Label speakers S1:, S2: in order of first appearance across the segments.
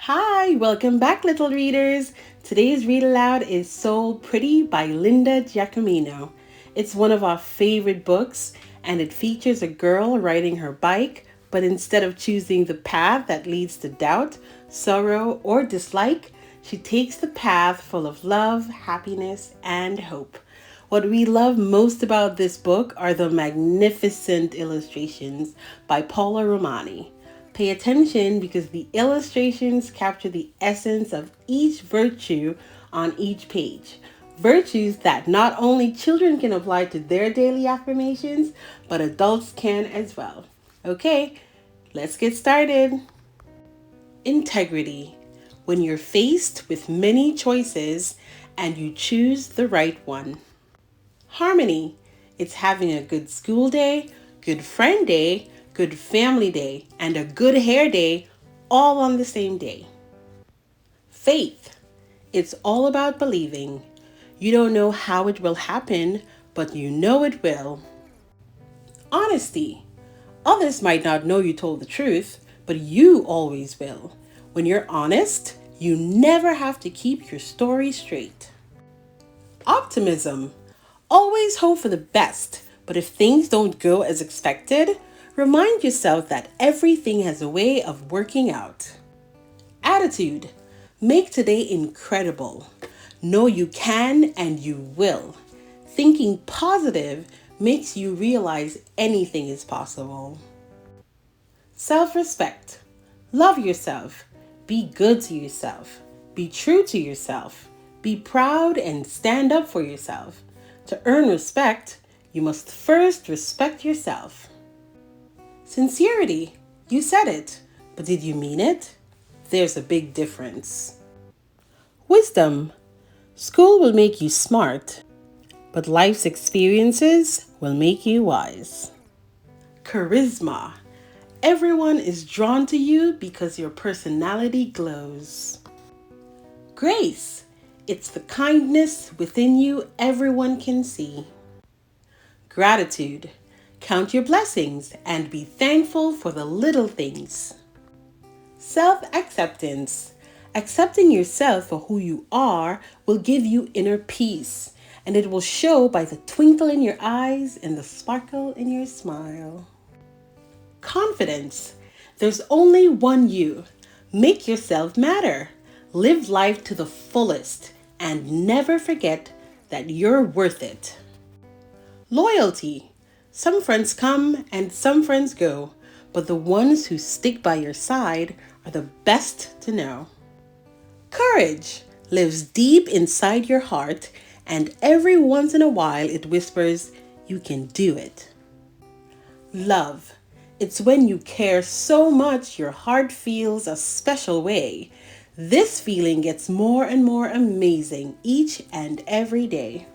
S1: Hi, welcome back, little readers. Today's read aloud is So Pretty by Linda Giacomino. It's one of our favorite books, and it features a girl riding her bike, but instead of choosing the path that leads to doubt, sorrow, or dislike, she takes the path full of love, happiness, and hope. What we love most about this book are the magnificent illustrations by Paula Romani. Pay attention because the illustrations capture the essence of each virtue on each page. Virtues that not only children can apply to their daily affirmations, but adults can as well. Okay, let's get started. Integrity. When you're faced with many choices and you choose the right one. Harmony. It's having a good school day, good friend day, good family day, and a good hair day all on the same day. Faith. It's all about believing. You don't know how it will happen, but you know it will. Honesty. Others might not know you told the truth, but you always will. When you're honest, you never have to keep your story straight. Optimism. Always hope for the best, but if things don't go as expected, remind yourself that everything has a way of working out. Attitude. Make today incredible. Know you can and you will. Thinking positive makes you realize anything is possible. Self-respect. Love yourself. Be good to yourself. Be true to yourself. Be proud and stand up for yourself. To earn respect, you must first respect yourself. Sincerity. You said it, but did you mean it? There's a big difference. Wisdom. School will make you smart, but life's experiences will make you wise. Charisma. Everyone is drawn to you because your personality glows. Grace. It's the kindness within you everyone can see. Gratitude. Count your blessings and be thankful for the little things. Self-acceptance. Accepting yourself for who you are will give you inner peace, and it will show by the twinkle in your eyes and the sparkle in your smile. Confidence. There's only one you. Make yourself matter. Live life to the fullest and never forget that you're worth it. Loyalty. Some friends come and some friends go, but the ones who stick by your side are the best to know. Courage lives deep inside your heart, and every once in a while it whispers, "You can do it." Love. It's when you care so much your heart feels a special way. This feeling gets more and more amazing each and every day.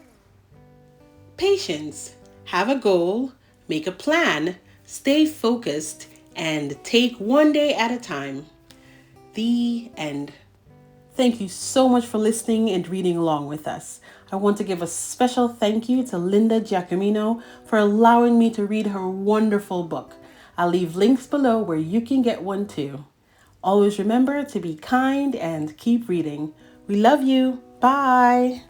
S1: Patience. Have a goal, make a plan, stay focused, and take one day at a time. The end. Thank you so much for listening and reading along with us. I want to give a special thank you to Linda Giacomino for allowing me to read her wonderful book. I'll leave links below where you can get one too. Always remember to be kind and keep reading. We love you. Bye.